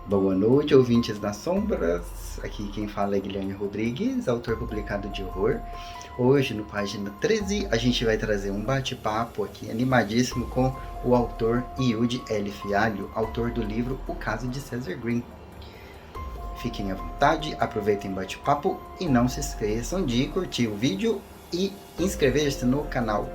Boa noite, ouvintes das sombras. Aqui quem fala é Guilherme Rodrigues, autor publicado de horror. Hoje, no página 13, a gente vai trazer um bate-papo aqui animadíssimo com o autor Yudi L. Fialho, autor do livro O Caso de Cesar Green. Fiquem à vontade, aproveitem o bate-papo e não se esqueçam de curtir o vídeo e inscrever-se no canal.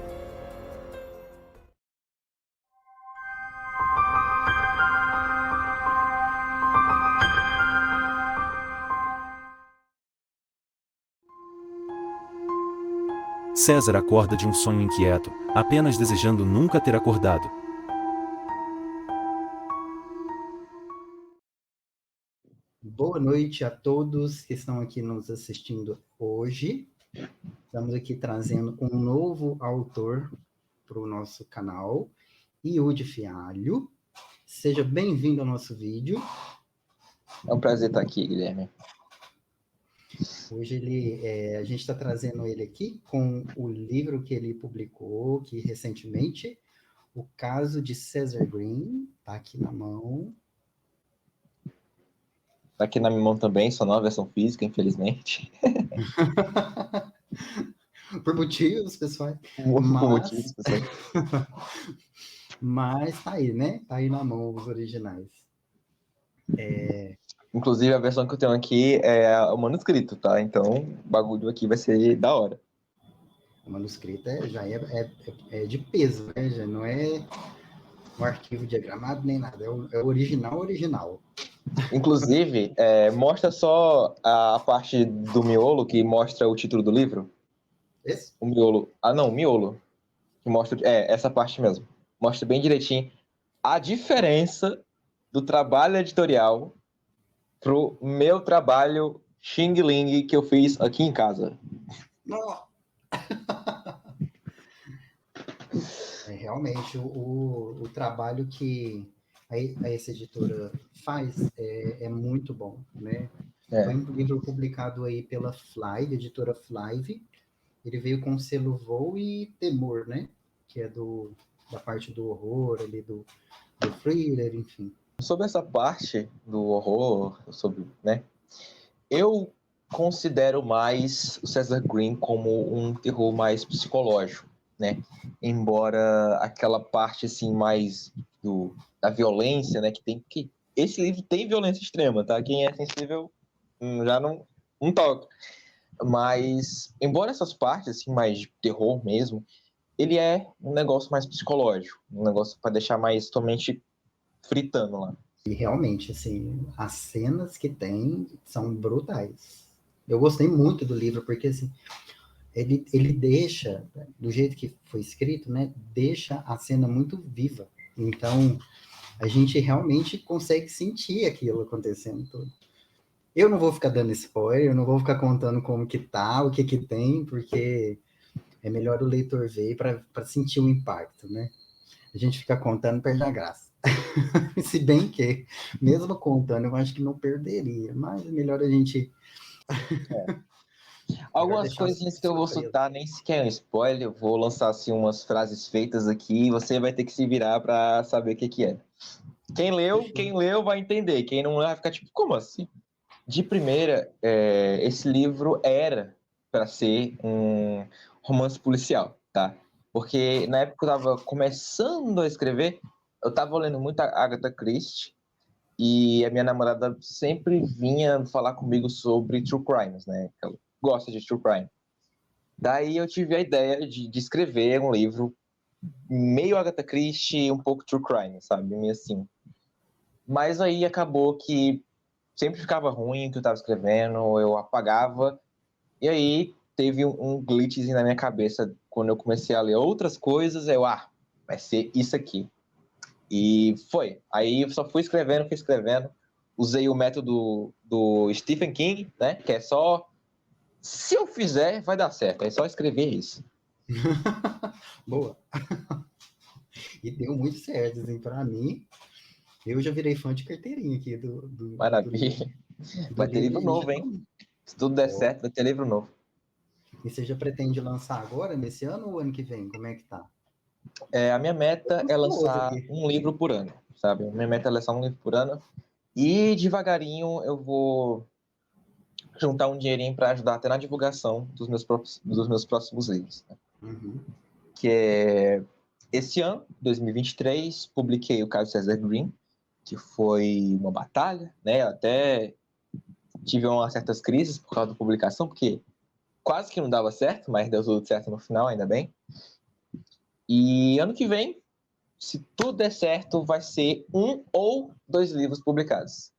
César acorda de um sonho inquieto, apenas desejando nunca ter acordado. Boa noite a todos que estão aqui nos assistindo hoje. Estamos aqui trazendo um novo autor para o nosso canal, Yudi Fialho. Seja bem-vindo ao nosso vídeo. É um prazer estar aqui, Guilherme. Hoje a gente está trazendo ele aqui com o livro que ele publicou aqui recentemente, O Caso de Cesar Green, está aqui na mão. Está aqui na minha mão também, só não a versão física, infelizmente. Por motivos, pessoal. Por motivos, pessoal. Mas tá aí, né? Tá aí na mão os originais. Inclusive, a versão que eu tenho aqui é o manuscrito, tá? Então, o bagulho aqui vai ser da hora. O manuscrito já é de peso, né? Já não é um arquivo diagramado nem nada. É o original. Inclusive, mostra só a parte do miolo que mostra o título do livro. Esse? O miolo. Ah, não, o miolo. Que mostra. Essa parte mesmo. Mostra bem direitinho a diferença do trabalho editorial pro meu trabalho Xing Ling que eu fiz aqui em casa. Realmente, o trabalho que essa editora faz é muito bom, né? Foi um livro publicado aí pela Flive, editora Flive. Ele veio com o selo Voo e Temor, né? Que é da parte do horror, ali do thriller, enfim. Sobre essa parte do horror, né? Eu considero mais o Cesar Green como um terror mais psicológico, né? Embora aquela parte assim mais da violência, né? Que esse livro tem violência extrema, tá? Quem é sensível já não toca. Mas embora essas partes assim mais de terror mesmo, ele é um negócio mais psicológico, um negócio para deixar mais tua mente fritando lá. E realmente, assim, as cenas que tem são brutais. Eu gostei muito do livro, porque, assim, ele deixa, do jeito que foi escrito, né, deixa a cena muito viva. Então, a gente realmente consegue sentir aquilo acontecendo tudo. Eu não vou ficar dando spoiler, eu não vou ficar contando como que tá, o que que tem, porque é melhor o leitor ver para sentir o impacto, né? A gente fica contando, perde a graça. Se bem que, mesmo contando, eu acho que não perderia, mas é melhor a gente... Algumas coisinhas que eu vou soltar, nem sequer é um spoiler, eu vou lançar assim umas frases feitas aqui e você vai ter que se virar para saber o que é. Quem leu vai entender, quem não leu vai ficar tipo, como assim? De primeira, esse livro era para ser um romance policial, tá? Porque na época que eu tava começando a escrever, eu tava lendo muito a Agatha Christie e a minha namorada sempre vinha falar comigo sobre true crimes, né? Ela gosta de true crime. Daí eu tive a ideia de escrever um livro meio Agatha Christie, um pouco true crime, sabe? Meio assim. Mas aí acabou que sempre ficava ruim o que eu estava escrevendo, eu apagava. E aí teve um glitchzinho na minha cabeça quando eu comecei a ler outras coisas, vai ser isso aqui. E foi. Aí eu só fui escrevendo. Usei o método do Stephen King, né? Que é só... Se eu fizer, vai dar certo. É só escrever isso. Boa. E deu muito certo, assim, para mim. Eu já virei fã de carteirinha aqui Maravilha. Vai ter livro novo, hein? Se tudo der certo, vai ter livro novo. E você já pretende lançar agora, nesse ano ou ano que vem? Como é que tá? A minha meta é lançar um livro por ano, sabe? Minha meta é lançar um livro por ano. E devagarinho eu vou juntar um dinheirinho para ajudar até na divulgação dos meus próximos livros. Né? Uhum. Que é esse ano, 2023, publiquei o caso César Green, que foi uma batalha, né? Até tive umas certas crises por causa da publicação, porque quase que não dava certo, mas deu tudo certo no final, ainda bem. E ano que vem, se tudo der certo, vai ser 1 ou 2 livros publicados.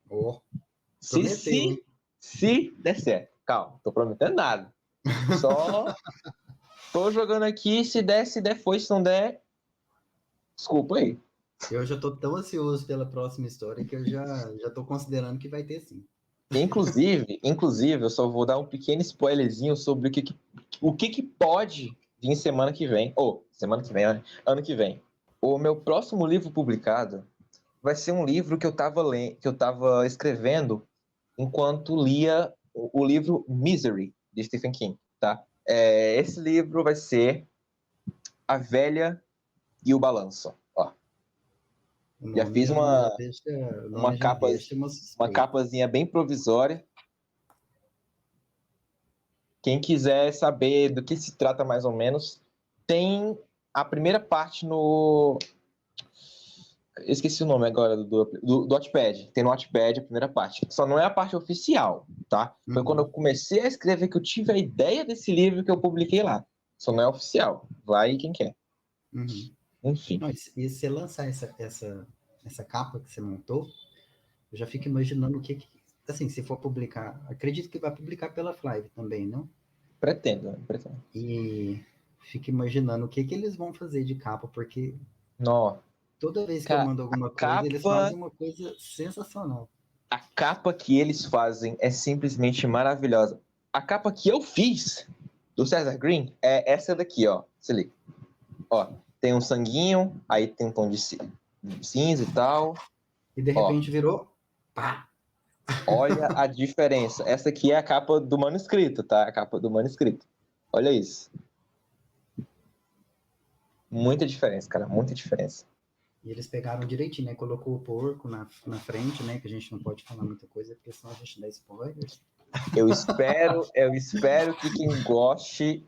Oh, prometeu, hein? Se der certo. Calma, tô prometendo nada. Só tô jogando aqui, se der, foi, se não der, desculpa aí. Eu já tô tão ansioso pela próxima história que eu já tô considerando que vai ter sim. Inclusive, eu só vou dar um pequeno spoilerzinho sobre o que pode vir semana que vem. Semana que vem, ano que vem. O meu próximo livro publicado vai ser um livro que eu tava escrevendo enquanto lia o livro Misery, de Stephen King, tá? Esse livro vai ser A Velha e o Balanço. Ó. Já fiz uma capazinha bem provisória. Quem quiser saber do que se trata mais ou menos, tem a primeira parte no... Eu esqueci o nome agora do Wattpad. Tem no Wattpad a primeira parte. Só não é a parte oficial, tá? Foi quando eu comecei a escrever que eu tive a ideia desse livro que eu publiquei lá. Só não é oficial. Vai quem quer. Uhum. Enfim. Não, e você lançar essa capa que você montou, eu já fico imaginando o que... Assim, se for publicar... Acredito que vai publicar pela Flive também, não? Pretendo. E fico imaginando o que eles vão fazer de capa, porque... Não. Toda vez que eu mando alguma coisa, eles fazem uma coisa sensacional. A capa que eles fazem é simplesmente maravilhosa. A capa que eu fiz do César Green é essa daqui, ó. Se liga. Ó, tem um sanguinho, aí tem um tom de cinza e tal. E de repente virou... Pá! Olha a diferença. Essa aqui é a capa do manuscrito, tá? A capa do manuscrito. Olha isso. Muita diferença, cara. Muita diferença. E eles pegaram direitinho, né? Colocou o porco na frente, né? Que a gente não pode falar muita coisa, porque senão a gente dá spoilers. Eu espero que quem goste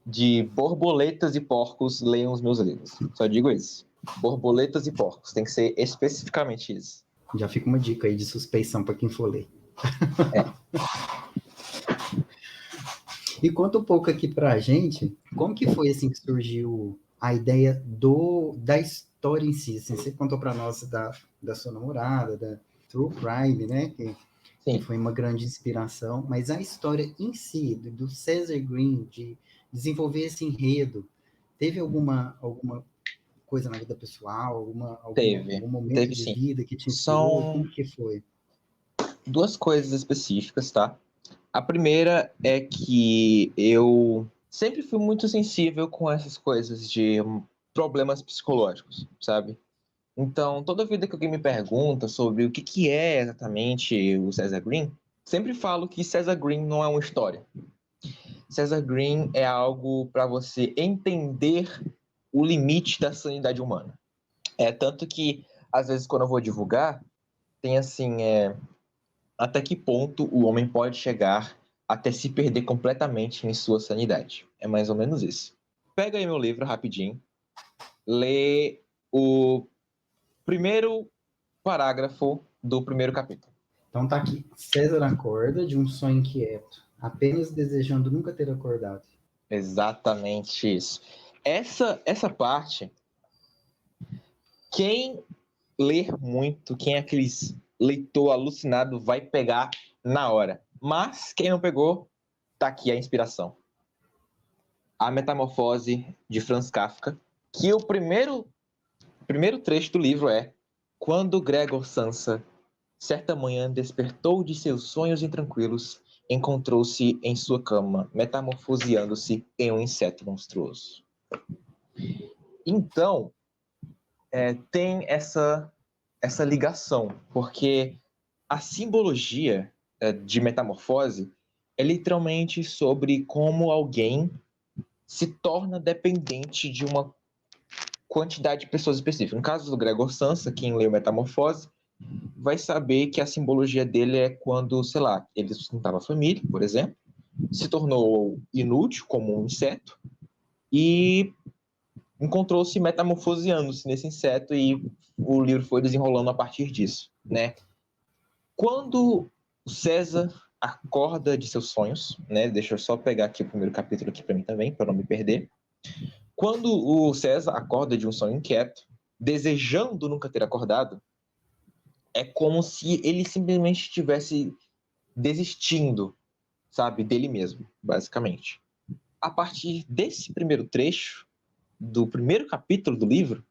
de borboletas e porcos leiam os meus livros. Só digo isso. Borboletas e porcos. Tem que ser especificamente isso. Já fica uma dica aí de suspeição para quem for ler. E conta um pouco aqui pra gente, como que foi assim que surgiu a ideia da história em si? Assim, você contou para nós da sua namorada, da True Crime, né? Que foi uma grande inspiração, mas a história em si, do César Green, de desenvolver esse enredo, teve alguma coisa na vida pessoal, algum momento de vida que te inspirou? Como que foi? 2 coisas específicas, tá? A primeira é que eu sempre fui muito sensível com essas coisas de problemas psicológicos, sabe? Então, toda vida que alguém me pergunta sobre o que é exatamente o César Green, sempre falo que César Green não é uma história. César Green é algo para você entender o limite da sanidade humana. Tanto que, às vezes, quando eu vou divulgar, tem assim, até que ponto o homem pode chegar até se perder completamente em sua sanidade. É mais ou menos isso. Pega aí meu livro rapidinho, lê o primeiro parágrafo do primeiro capítulo. Então tá aqui. César acorda de um sonho inquieto, apenas desejando nunca ter acordado. Exatamente isso. Essa parte, quem lê muito, quem é aquele leitor alucinado, vai pegar na hora. Mas quem não pegou, tá aqui a inspiração. A Metamorfose, de Franz Kafka, que o primeiro trecho do livro é: quando Gregor Samsa, certa manhã, despertou de seus sonhos intranquilos, encontrou-se em sua cama, metamorfoseando-se em um inseto monstruoso. Então, tem essa ligação, porque a simbologia de metamorfose é literalmente sobre como alguém se torna dependente de uma quantidade de pessoas específicas. No caso do Gregor Samsa, quem leu Metamorfose, vai saber que a simbologia dele é quando, sei lá, ele sustentava a família, por exemplo, se tornou inútil como um inseto e encontrou-se metamorfoseando-se nesse inseto e o livro foi desenrolando a partir disso, né? Quando o César acorda de seus sonhos, né? Deixa eu só pegar aqui o primeiro capítulo aqui para mim também, para não me perder. Quando o César acorda de um sonho inquieto, desejando nunca ter acordado, é como se ele simplesmente estivesse desistindo, sabe, dele mesmo, basicamente. A partir desse primeiro trecho, do primeiro capítulo do livro,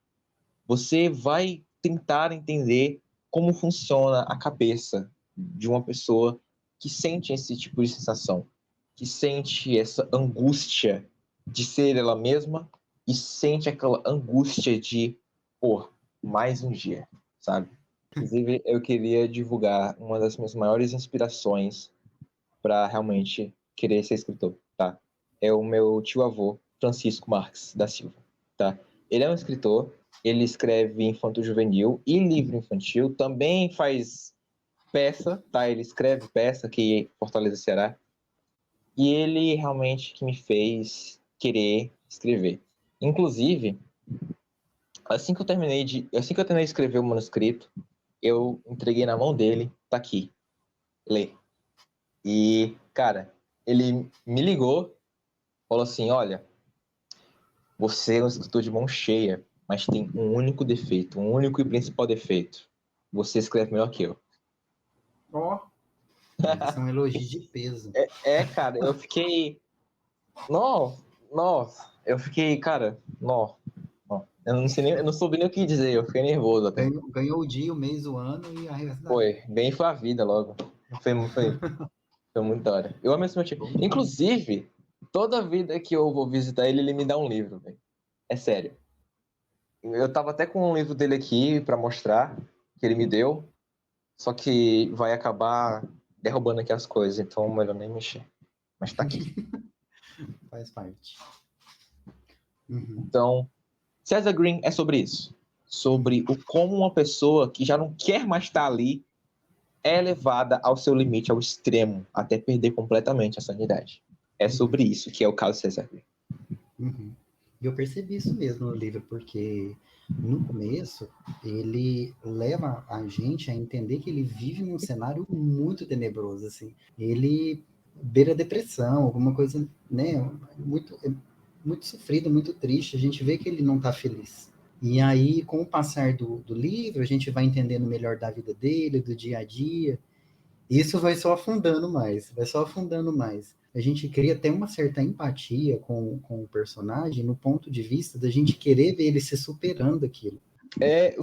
você vai tentar entender como funciona a cabeça de uma pessoa que sente esse tipo de sensação, que sente essa angústia de ser ela mesma e sente aquela angústia de, pô, mais um dia, sabe? Inclusive, eu queria divulgar uma das minhas maiores inspirações para realmente querer ser escritor, tá? É o meu tio-avô, Francisco Marques da Silva, tá? Ele é um escritor, ele escreve infanto-juvenil e livro infantil, também faz peça, tá? Ele escreve peça aqui em Fortaleza, Ceará. E ele realmente que me fez querer escrever. Inclusive, assim que eu terminei de escrever o manuscrito, eu entreguei na mão dele, tá aqui, lê. E, cara, ele me ligou, falou assim, olha, você é um escritor de mão cheia, mas tem um único defeito, um único e principal defeito. Você escreve melhor que eu. Ó, isso é um elogio de peso. Cara, eu fiquei... Nossa, eu fiquei, cara, eu não sei nem, eu não soube nem o que dizer, eu fiquei nervoso até. Ganhou o dia, o mês, o ano e a resto da vida. Foi, bem foi a vida logo. Foi muito da hora. Eu amo esse meu tio. Inclusive, toda vida que eu vou visitar ele, ele me dá um livro, velho. É sério. Eu tava até com um livro dele aqui pra mostrar, que ele me deu, só que vai acabar derrubando aqui as coisas, então melhor nem mexer. Mas tá aqui. Faz parte. Uhum. Então, César Green é sobre isso. Sobre o como uma pessoa que já não quer mais estar ali é levada ao seu limite, ao extremo, até perder completamente a sanidade. É sobre isso que é o caso César Green. Uhum. E eu percebi isso mesmo no livro, porque no começo ele leva a gente a entender que ele vive num cenário muito tenebroso, assim. Ele beira a depressão, alguma coisa, né, muito sofrido, muito triste. A gente vê que ele não está feliz. E aí, com o passar do livro, a gente vai entendendo melhor da vida dele, do dia a dia. Isso vai só afundando mais, vai só afundando mais. A gente cria até uma certa empatia com o personagem, no ponto de vista da gente querer ver ele se superando aquilo.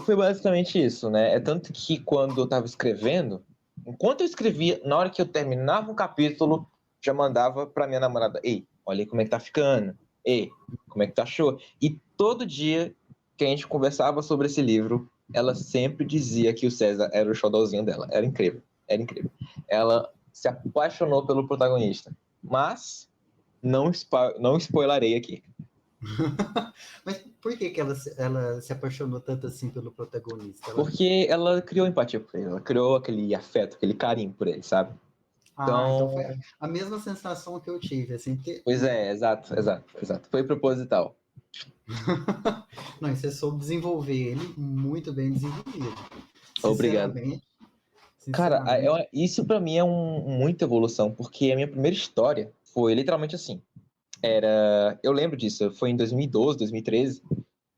Foi basicamente isso, né? É tanto que quando eu estava escrevendo, enquanto eu escrevia, na hora que eu terminava um capítulo, já mandava para minha namorada: ei, olha aí como é que tá ficando. Ei, como é que tá show? E todo dia que a gente conversava sobre esse livro, ela sempre dizia que o César era o xodózinho dela. Era incrível, era incrível. Ela se apaixonou pelo protagonista, mas não spoilerei aqui. Mas por que ela se apaixonou tanto assim pelo protagonista? Porque ela criou empatia por ele, ela criou aquele afeto, aquele carinho por ele, sabe? Então Então, foi a mesma sensação que eu tive, assim, pois é, exato. Foi proposital. Não, você soube desenvolver ele muito bem desenvolvido. Obrigado. Cara, isso pra mim é muita evolução, porque a minha primeira história foi literalmente assim. Eu lembro disso, foi em 2012, 2013,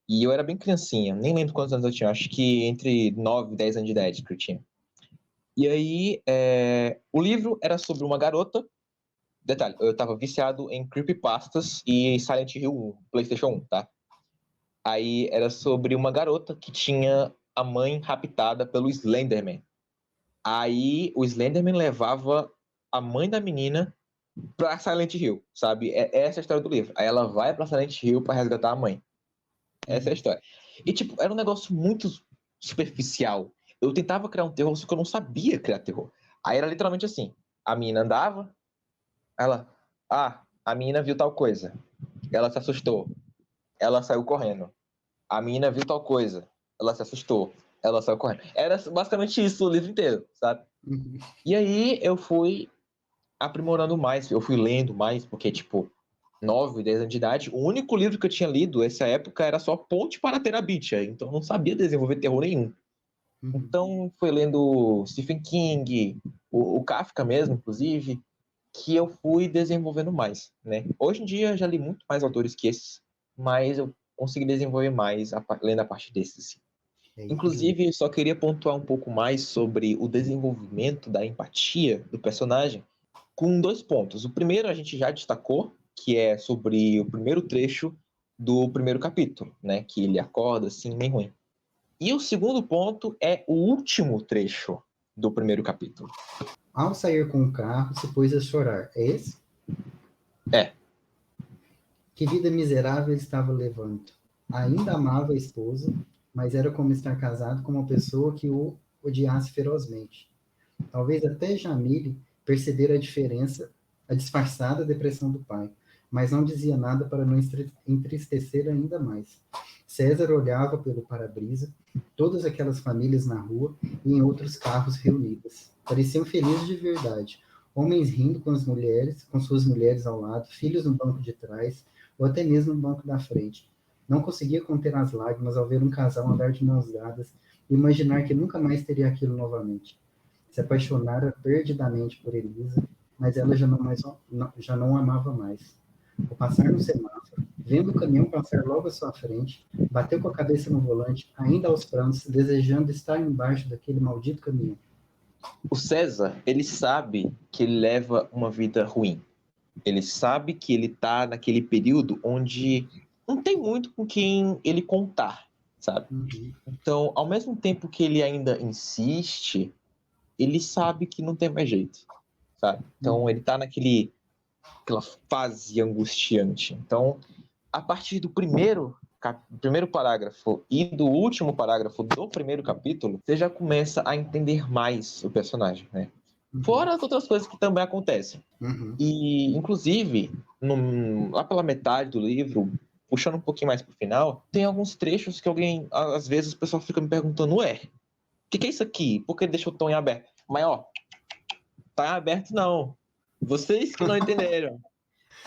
e eu era bem criancinha, nem lembro quantos anos eu tinha, acho que entre 9 e 10 anos de idade que eu tinha. E aí, o livro era sobre uma garota. Detalhe, eu tava viciado em Creepypastas e Silent Hill 1, PlayStation 1, tá? Aí era sobre uma garota que tinha a mãe raptada pelo Slenderman. Aí o Slenderman levava a mãe da menina pra Silent Hill, sabe? Essa é a história do livro. Aí ela vai pra Silent Hill pra resgatar a mãe. Essa é a história. E, tipo, era um negócio muito superficial. Eu tentava criar um terror, só que eu não sabia criar terror. Aí era literalmente assim. A menina andava, a menina viu tal coisa. Ela se assustou. Ela saiu correndo. A menina viu tal coisa. Ela se assustou. Ela saiu correndo. Era basicamente isso o livro inteiro, sabe? Uhum. E aí eu fui aprimorando mais, eu fui lendo mais, porque, tipo, 9, 10 anos de idade, o único livro que eu tinha lido nessa época era só Ponte para Terabitia, então eu não sabia desenvolver terror nenhum. Uhum. Então, foi lendo Stephen King, o Kafka mesmo, inclusive, que eu fui desenvolvendo mais, né? Hoje em dia, eu já li muito mais autores que esses, mas eu consegui desenvolver mais lendo a partir desses, assim. E Inclusive, só queria pontuar um pouco mais sobre o desenvolvimento da empatia do personagem, com 2 pontos. O primeiro a gente já destacou, que é sobre o primeiro trecho do primeiro capítulo, né? Que ele acorda assim, meio ruim. E o segundo ponto é o último trecho do primeiro capítulo. ao sair com o carro, se pôs a chorar. É esse? É, Que vida miserável ele estava levando. Ainda amava a esposa, mas era como estar casado com uma pessoa que o odiasse ferozmente. Talvez até Jamile percebera a diferença, a disfarçada depressão do pai, mas não dizia nada para não entristecer ainda mais. César olhava pelo para-brisa, todas aquelas famílias na rua e em outros carros reunidas. Pareciam felizes de verdade. Homens rindo com as mulheres, com suas mulheres ao lado, filhos no banco de trás, ou até mesmo no banco da frente. Não conseguia conter as lágrimas ao ver um casal andar de mãos dadas e imaginar que nunca mais teria aquilo novamente. Se apaixonara perdidamente por Elisa, mas ela já não amava mais. Ao passar no semáforo, vendo o caminhão passar logo à sua frente, bateu com a cabeça no volante, ainda aos prantos, desejando estar embaixo daquele maldito caminhão. o César, ele sabe que ele leva uma vida ruim. Ele sabe que ele tá naquele período onde não tem muito com quem ele contar, sabe? Uhum. Então, ao mesmo tempo que ele ainda insiste, ele sabe que não tem mais jeito, sabe? Então, ele tá aquela fase angustiante. Então, a partir do primeiro parágrafo e do último parágrafo do primeiro capítulo, você já começa a entender mais o personagem, né? Fora as outras coisas que também acontecem. Uhum. E, inclusive, lá pela metade do livro, puxando um pouquinho mais pro final, tem alguns trechos que às vezes o pessoal fica me perguntando, ué, o que é isso aqui? Por que deixou tão em aberto? Mas, ó, tá em aberto não. Vocês que não entenderam.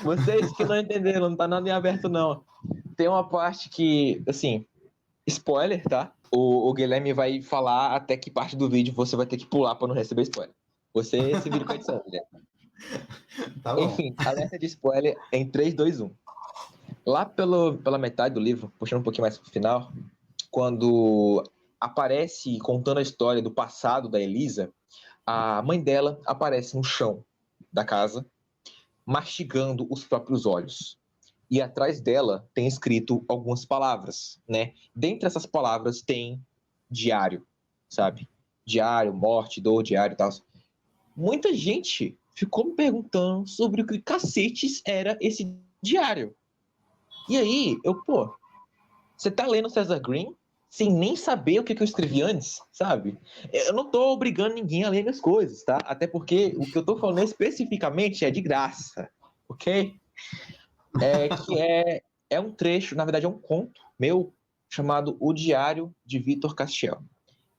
Vocês que não entenderam, não tá nada em aberto não. Tem uma parte que, assim, spoiler, tá? O Guilherme vai falar até que parte do vídeo você vai ter que pular pra não receber spoiler. Você se vira com a edição, Guilherme. Tá bom. Enfim, alerta de spoiler em 3, 2, 1. Lá pela metade do livro, puxando um pouquinho mais pro final, quando aparece contando a história do passado da Elisa, a mãe dela aparece no chão da casa, mastigando os próprios olhos. E atrás dela tem escrito algumas palavras, né? Dentre essas palavras tem diário, sabe? Diário, morte, dor, diário e tal. Muita gente ficou me perguntando sobre o que cacetes era esse diário. E aí, você tá lendo César Green sem nem saber o que eu escrevi antes, sabe? Eu não tô obrigando ninguém a ler minhas coisas, tá? Até porque o que eu tô falando especificamente é de graça, ok? É um trecho, na verdade é um conto meu, chamado O Diário de Vitor Castiel.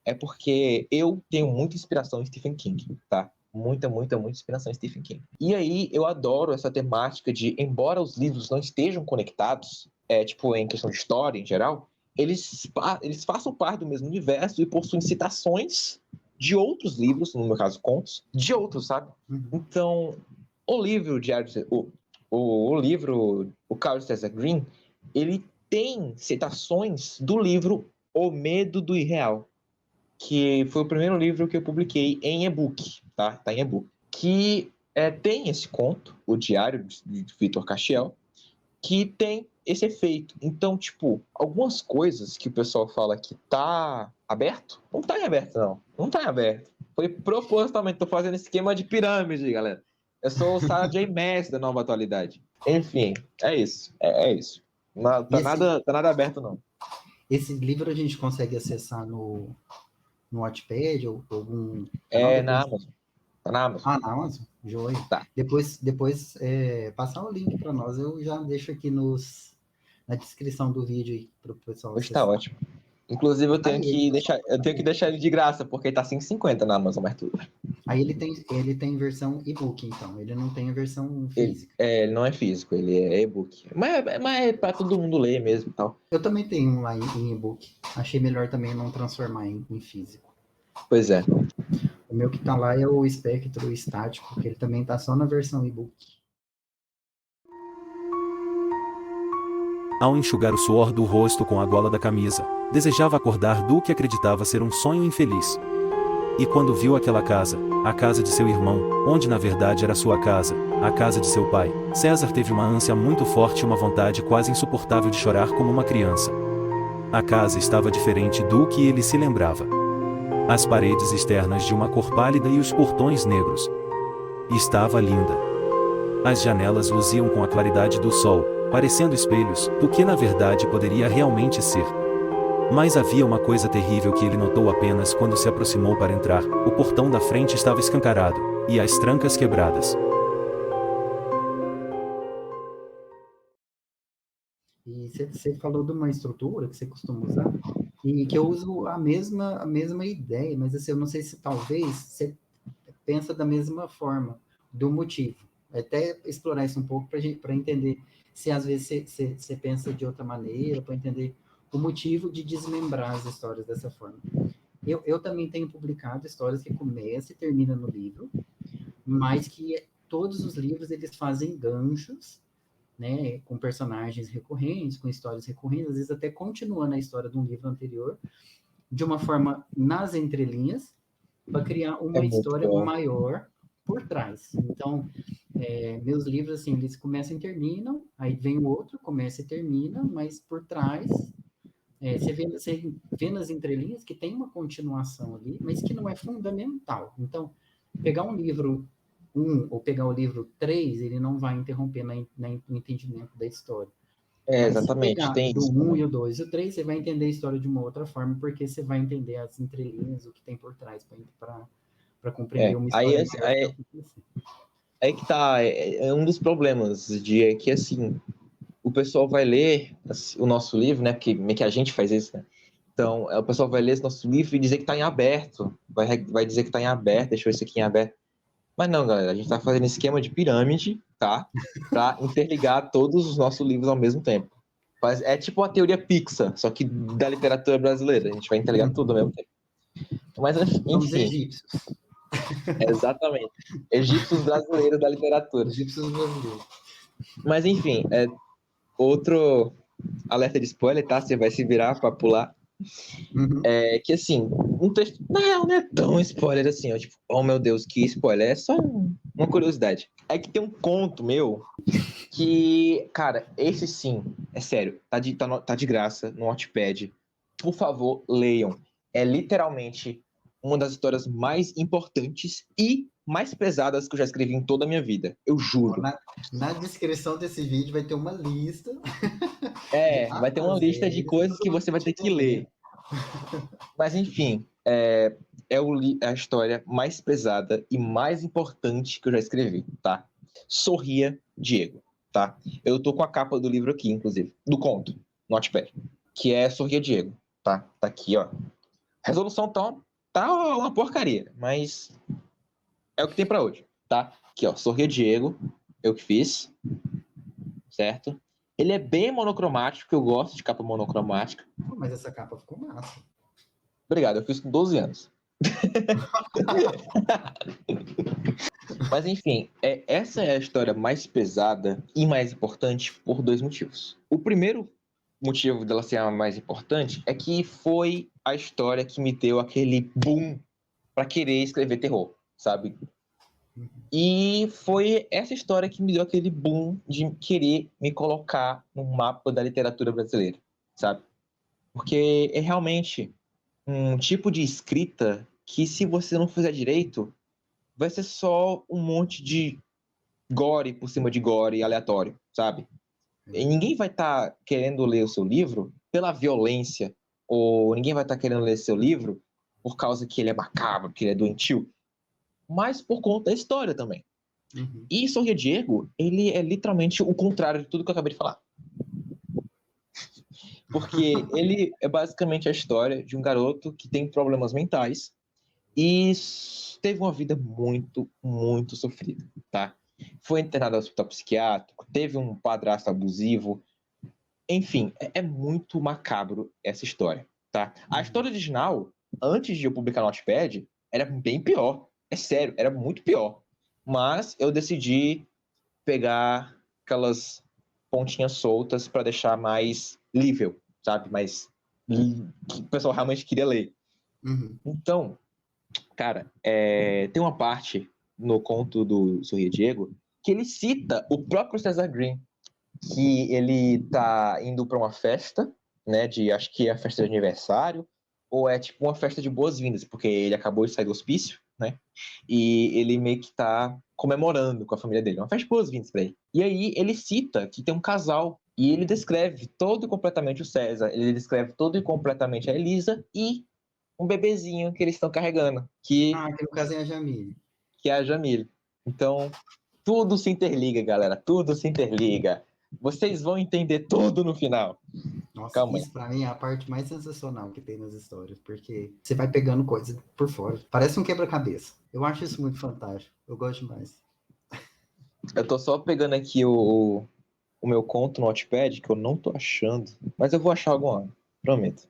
É porque eu tenho muita inspiração em Stephen King, tá? Muita, muita, muita inspiração em Stephen King. E aí eu adoro essa temática de, embora os livros não estejam conectados, tipo, em questão de história em geral, eles façam parte do mesmo universo e possuem citações de outros livros, no meu caso, contos, de outros, sabe? Uhum. Então, o livro o livro O Carlos César Green, ele tem citações do livro O Medo do Irreal, que foi o primeiro livro que eu publiquei em e-book, tá? Tá em e-book. Que tem esse conto, O Diário de Vitor Castiel, que tem esse efeito. Então, tipo, algumas coisas que o pessoal fala que tá aberto, não tá em aberto, não. Não tá em aberto. Foi propositalmente, tô fazendo esquema de pirâmide, galera. Eu sou o Sarah J. Maas da Nova Atualidade. Enfim, é isso. É isso. Não, E tá nada aberto, não. esse livro a gente consegue acessar no Wattpad ou algum canal Na depois? Amazon. Tá na Amazon. Ah, na Amazon? Joia. Tá. Depois passar o link para nós. Eu já deixo aqui na descrição do vídeo para o pessoal Hoje tá acessar. ótimo. Inclusive, eu tenho Aí que deixar ele de graça, porque tá 5,50 na Amazon, mas tudo. Aí ele tem versão e-book, então. Ele não tem a versão física. Ele não é físico, ele é e-book. Mas é pra todo mundo ler mesmo e tal. Eu também tenho um lá em e-book. Achei melhor também não transformar em físico. Pois é. O meu que tá lá é o espectro estático, que ele também tá só na versão e-book. Ao enxugar o suor do rosto com a gola da camisa, desejava acordar do que acreditava ser um sonho infeliz. E quando viu aquela casa, a casa de seu irmão, onde na verdade era sua casa, a casa de seu pai, César teve uma ânsia muito forte e uma vontade quase insuportável de chorar como uma criança. A casa estava diferente do que ele se lembrava. As paredes externas de uma cor pálida e os portões negros. Estava linda. As janelas luziam com a claridade do sol, parecendo espelhos, do que na verdade poderia realmente ser. Mas havia uma coisa terrível que ele notou apenas quando se aproximou para entrar: o portão da frente estava escancarado, e as trancas quebradas. E você falou de uma estrutura que você costuma usar, e que eu uso a mesma ideia, mas assim, eu não sei se talvez você pensa da mesma forma, do motivo. Até explorar isso um pouco para entender se às vezes você pensa de outra maneira, para entender o motivo de desmembrar as histórias dessa forma. Eu também tenho publicado histórias que começam e terminam no livro, mas que todos os livros eles fazem ganchos, né, com personagens recorrentes, com histórias recorrentes, às vezes até continuando a história de um livro anterior, de uma forma nas entrelinhas, para criar uma história maior por trás. Então, meus livros, assim, eles começam e terminam, aí vem o outro, começa e termina, mas por trás, você vê nas entrelinhas que tem uma continuação ali, mas que não é fundamental. Então, pegar um livro 1 ou pegar o livro 3, ele não vai interromper no entendimento da história. Exatamente, Mas se pegar tem do isso. 1 e o 2 e o 3, você vai entender a história de uma outra forma, porque você vai entender as entrelinhas, o que tem por trás, para compreender uma história Aí que tá, um dos problemas é que, assim, o pessoal vai ler o nosso livro, né, porque meio que a gente faz isso, né, então o pessoal vai ler esse nosso livro e dizer que tá em aberto, vai dizer que tá em aberto, deixou isso aqui em aberto, mas não, galera, a gente tá fazendo esquema de pirâmide, tá, pra interligar todos os nossos livros ao mesmo tempo. É tipo a teoria Pixar, só que da literatura brasileira, a gente vai interligar tudo ao mesmo tempo. Mas, São os enfim, egípcios. exatamente, egípcios brasileiros da literatura. Egípcios brasileiros. Mas, enfim, outro alerta de spoiler, tá? Você vai se virar pra pular. É que, assim, um texto, na real, não é tão spoiler assim, ó. Tipo, oh meu Deus, que spoiler. É só uma curiosidade. É que tem um conto meu que, cara, esse sim, é sério, tá de graça no Wattpad. Por favor, leiam. É literalmente uma das histórias mais importantes e mais pesadas que eu já escrevi em toda a minha vida. Eu juro. Na descrição desse vídeo vai ter uma lista. Vai ter uma lista de coisas que você vai ter que ler. Mas, enfim, é a história mais pesada e mais importante que eu já escrevi, tá? Sorria, Diego, tá? Eu tô com a capa do livro aqui, inclusive, do conto, no Wattpad, que é Sorria, Diego, tá? Tá aqui, ó. Resolução tá uma porcaria, mas é o que tem pra hoje, tá? Aqui, ó, Sorria, Diego, eu que fiz, certo? Ele é bem monocromático, eu gosto de capa monocromática. Mas essa capa ficou massa. Obrigado, eu fiz com 12 anos. Mas, enfim, essa é a história mais pesada e mais importante por 2 motivos. O primeiro motivo dela ser a mais importante é que foi a história que me deu aquele boom para querer escrever terror, sabe? E foi essa história que me deu aquele boom de querer me colocar no mapa da literatura brasileira, sabe? Porque é realmente um tipo de escrita que, se você não fizer direito, vai ser só um monte de gore por cima de gore aleatório, sabe? E ninguém vai estar querendo ler o seu livro pela violência, ou ninguém vai estar querendo ler seu livro por causa que ele é macabro, que ele é doentio, mas por conta da história também. E Sorria, Diego, ele é literalmente o contrário de tudo que eu acabei de falar. Porque ele é basicamente a história de um garoto que tem problemas mentais e teve uma vida muito, muito sofrida, tá? Foi internado no hospital psiquiátrico, teve um padrasto abusivo, enfim, é muito macabro essa história, tá? A história original, antes de eu publicar no Wattpad, era bem pior. É sério, era muito pior. Mas eu decidi pegar aquelas pontinhas soltas para deixar mais lível, sabe? Mais que o pessoal realmente queria ler. Uhum. Então, cara, tem uma parte no conto do Sorria Diego que ele cita o próprio César Green, que ele tá indo para uma festa, né, acho que é a festa de aniversário, ou é tipo uma festa de boas-vindas, porque ele acabou de sair do hospício, né, e ele meio que tá comemorando com a família dele, uma festa de boas-vindas pra ele. E aí ele cita que tem um casal, e ele descreve todo e completamente o César, ele descreve todo e completamente a Elisa e um bebezinho que eles estão carregando, que Que no caso é a Jamile. é a Jamile. Então, tudo se interliga, galera. Tudo se interliga. Vocês vão entender tudo no final. Nossa, Calma aí. isso pra mim é a parte mais sensacional que tem nas histórias, porque você vai pegando coisas por fora. Parece um quebra-cabeça. Eu acho isso muito fantástico. Eu gosto demais. Eu tô só pegando aqui o meu conto no Wattpad, que eu não tô achando. Mas eu vou achar alguma hora. Prometo.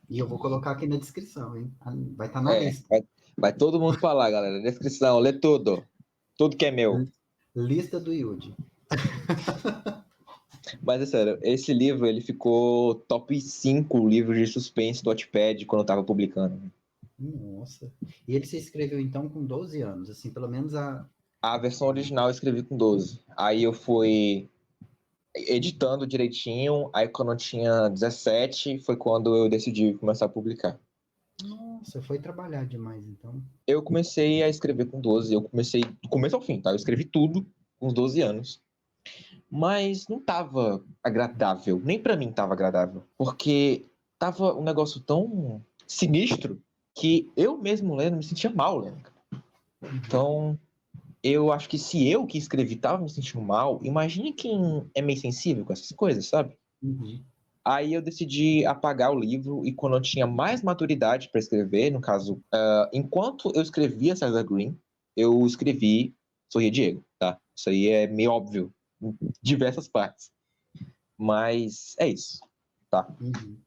E eu vou colocar aqui na descrição, hein? Vai estar na lista. Vai todo mundo falar, galera. Descrição, lê tudo. Tudo que é meu. Lista do Yuji. Mas é sério, esse livro ele ficou top 5 livros de suspense do Wattpad quando eu tava publicando. Nossa. E ele se inscreveu então com 12 anos, assim, pelo menos A versão original eu escrevi com 12. Aí eu fui editando direitinho, aí quando eu tinha 17 foi quando eu decidi começar a publicar. Nossa, foi trabalhar demais, então. Eu comecei a escrever com 12, eu comecei do começo ao fim, tá? Eu escrevi tudo com os 12 anos. Mas não tava agradável, nem pra mim tava agradável, porque tava um negócio tão sinistro que eu mesmo lendo me sentia mal lendo. Então, eu acho que se eu que escrevi tava me sentindo mal, imagine quem é meio sensível com essas coisas, sabe? Uhum. Aí eu decidi apagar o livro e quando eu tinha mais maturidade para escrever, no caso, enquanto eu escrevia César Green, eu escrevi Sorria Diego, tá? Isso aí é meio óbvio em diversas partes. Mas é isso, tá? Uhum.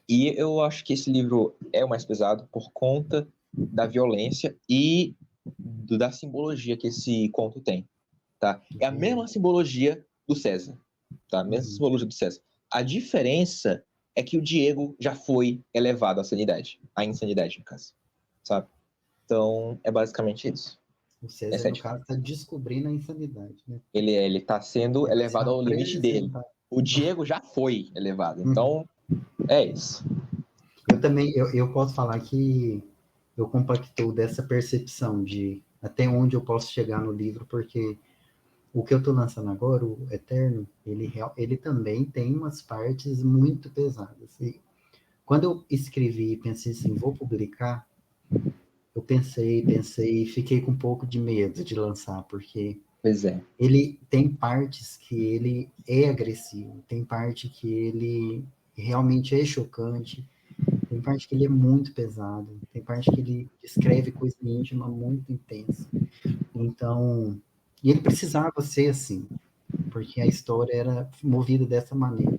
E eu acho que esse livro é o mais pesado por conta da violência e da simbologia que esse conto tem, tá? É a mesma simbologia do César, tá? A mesma simbologia do César. A diferença é que o Diego já foi elevado à sanidade, à insanidade, no caso, sabe? Então, é basicamente isso. O César, no caso, está descobrindo a insanidade, né? Ele tá sendo Ele vai elevado ser ao limite dele. O Diego já foi elevado, então é isso. Eu também, eu posso falar que eu compactou dessa percepção de até onde eu posso chegar no livro, porque o que eu estou lançando agora, o Eterno, ele também tem umas partes muito pesadas. E quando eu escrevi e pensei assim, vou publicar, eu pensei, e fiquei com um pouco de medo de lançar, porque Pois é. ele tem partes que ele é agressivo, tem parte que ele realmente é chocante, tem parte que ele é muito pesado, tem parte que ele descreve coisa íntima muito intensa. Então, e ele precisava ser assim, porque a história era movida dessa maneira.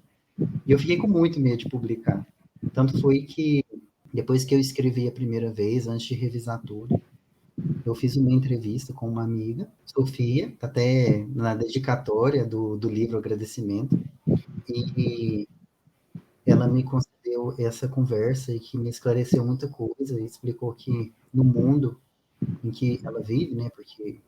E eu fiquei com muito medo de publicar. Tanto foi que, depois que eu escrevi a primeira vez, antes de revisar tudo, eu fiz uma entrevista com uma amiga, Sofia, até na dedicatória do livro Agradecimento, e ela me concedeu essa conversa e que me esclareceu muita coisa, e explicou que no mundo em que ela vive, né, porque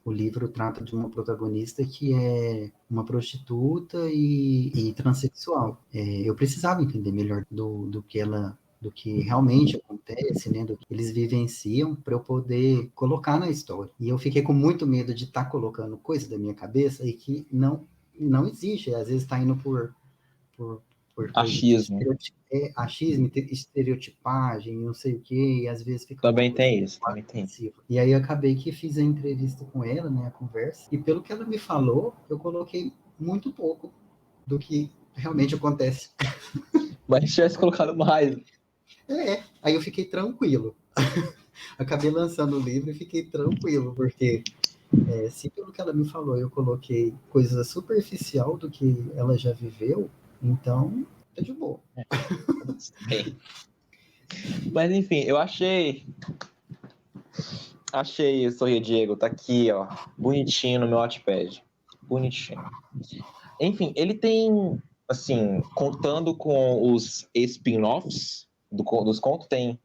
o livro trata de uma protagonista que é uma prostituta e transexual. Eu precisava entender melhor do que realmente acontece, né, do que eles vivenciam, para eu poder colocar na história. E eu fiquei com muito medo de estar colocando coisa da minha cabeça e que não existe. Às vezes está indo por coisa de Achismo. achismo, estereotipagem, não sei o quê, e às vezes fica uma Também coisa tem isso, também tem. e aí eu acabei que fiz a entrevista com ela, né, a conversa, e pelo que ela me falou, eu coloquei muito pouco do que realmente acontece. Mas se tivesse colocado mais. Aí eu fiquei tranquilo. Acabei lançando o livro e fiquei tranquilo, porque se pelo que ela me falou eu coloquei coisa superficial do que ela já viveu, então tá de boa. Bem. Mas enfim, eu achei o Sorria Diego, tá aqui, ó, bonitinho no meu Wattpad. Bonitinho. Enfim, ele tem, assim, contando com os spin-offs dos contos, tem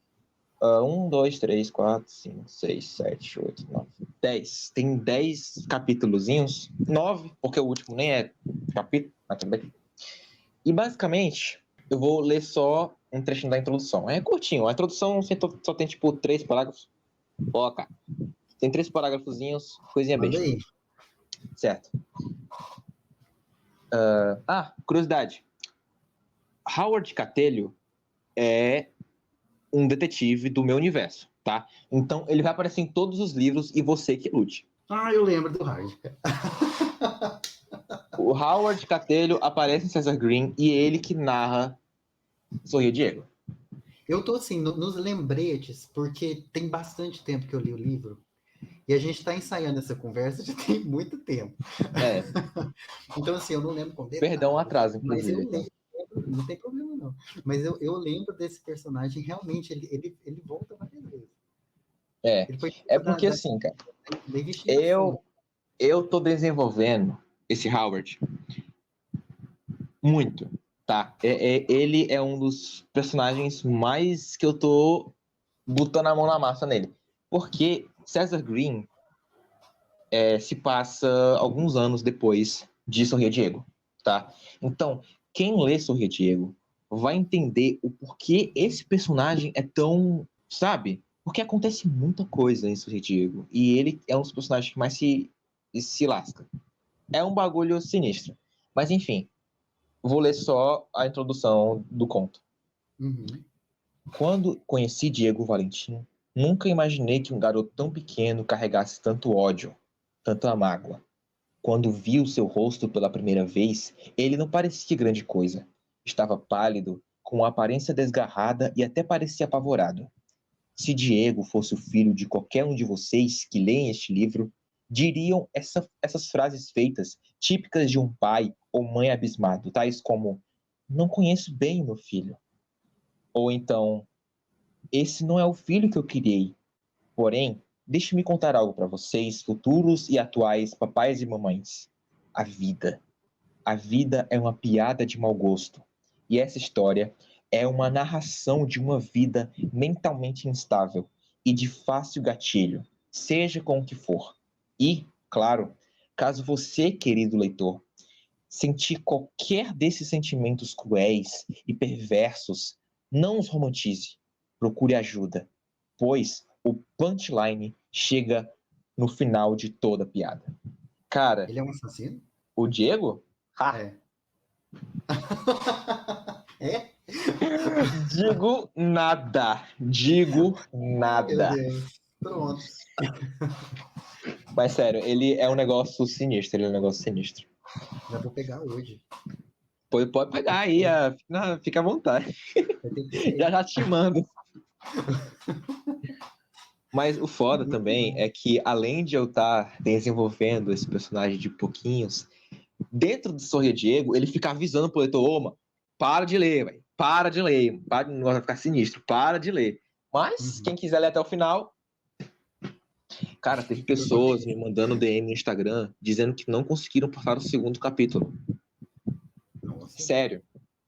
1, 2, 3, 4, 5, 6, 7, 8, 9, 10. Tem 10 capítulozinhos, 9, porque o último nem é capítulo, mas também. E basicamente, eu vou ler só um trechinho da introdução. É curtinho, a introdução só tem tipo 3 parágrafos. Ó, cara. Tem 3 parágrafozinhos, coisinha Manda besta. aí. Certo. Curiosidade. Howard Catelho é um detetive do meu universo, tá? Então ele vai aparecer em todos os livros e você que lute. Eu lembro do Hard. O Howard Catelho aparece em César Green e ele que narra Sorria Diego. Eu tô assim, nos lembretes, porque tem bastante tempo que eu li o livro, e a gente tá ensaiando essa conversa já tem muito tempo. Então, assim, eu não lembro com detalhes. Perdão o atraso, mas eu inclusive. lembro, não tem problema não. Mas eu lembro desse personagem, realmente, ele volta várias vezes. Ele foi Porque assim, cara, da investigação. eu tô desenvolvendo esse Howard muito, tá? Ele é um dos personagens mais que eu tô botando a mão na massa nele. Porque César Green se passa alguns anos depois de Sorria Diego, tá? Então, quem lê Sorria Diego vai entender o porquê esse personagem é tão, sabe? Porque acontece muita coisa em Sorria Diego. E ele é um dos personagens que mais se lasca. É um bagulho sinistro. Mas, enfim, vou ler só a introdução do conto. Uhum. Quando conheci Diego Valentim, nunca imaginei que um garoto tão pequeno carregasse tanto ódio, tanta mágoa. Quando vi o seu rosto pela primeira vez, ele não parecia grande coisa. Estava pálido, com uma aparência desgarrada e até parecia apavorado. Se Diego fosse o filho de qualquer um de vocês que leem este livro, diriam essas frases feitas, típicas de um pai ou mãe abismado, tais como: "Não conheço bem o meu filho." Ou então: "Esse não é o filho que eu criei." Porém, deixe-me contar algo para vocês, futuros e atuais papais e mamães. A vida. A vida é uma piada de mau gosto. E essa história é uma narração de uma vida mentalmente instável e de fácil gatilho, seja com o que for. E, claro, caso você, querido leitor, sentir qualquer desses sentimentos cruéis e perversos, não os romantize. Procure ajuda, pois o punchline chega no final de toda a piada. Cara, Ele é um assassino? o Diego? É. É? Digo nada. Digo Meu nada. Deus. Pronto. Mas sério, ele é um negócio sinistro. Ele é um negócio sinistro. Já vou pegar hoje. Pode pegar aí, fica à vontade. Já te mando. Mas o foda também é que, além de eu estar desenvolvendo esse personagem de pouquinhos, dentro do Sorria Diego, ele fica avisando pro leitor: "Ô, mano, para de ler, velho. Para de ler. Para, o negócio vai ficar sinistro. Para de ler." Mas, quem quiser ler até o final... Cara, teve pessoas me mandando DM no Instagram dizendo que não conseguiram passar o segundo capítulo. Nossa. Sério.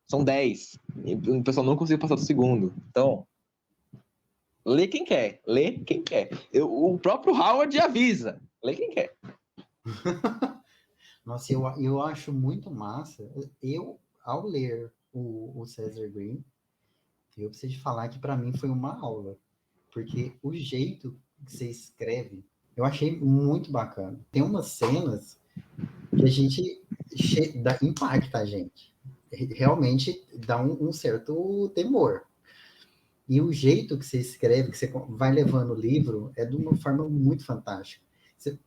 São 10. E o pessoal não conseguiu passar do segundo. Então, lê quem quer. Lê quem quer. O próprio Howard avisa. Lê quem quer. Nossa, eu acho muito massa. Eu, ao ler o César Green, eu preciso falar que para mim foi uma aula. Porque o jeito que você escreve, eu achei muito bacana. Tem umas cenas que a gente impacta a gente. Realmente dá um certo temor. E o jeito que você escreve, que você vai levando o livro, é de uma forma muito fantástica.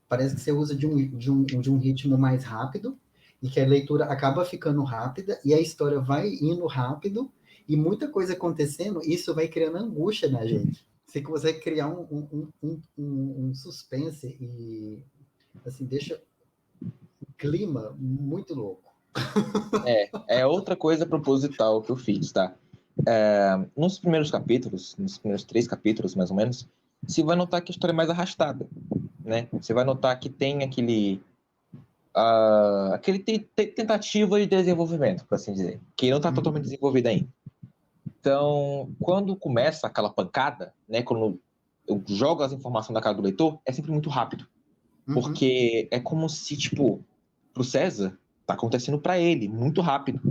Parece que você usa de um ritmo mais rápido e que a leitura acaba ficando rápida e a história vai indo rápido e muita coisa acontecendo, isso vai criando angústia na gente. Você consegue criar um suspense e assim, deixa o clima muito louco. É outra coisa proposital que eu fiz, tá? Nos primeiros capítulos, nos primeiros 3 capítulos, mais ou menos, você vai notar que a história é mais arrastada, né? Você vai notar que tem aquele tentativa de desenvolvimento, por assim dizer, que não está totalmente desenvolvida ainda. Então, quando começa aquela pancada, né? Quando eu jogo as informações na cara do leitor, é sempre muito rápido. Porque é como se, tipo, pro César, tá acontecendo para ele, muito rápido.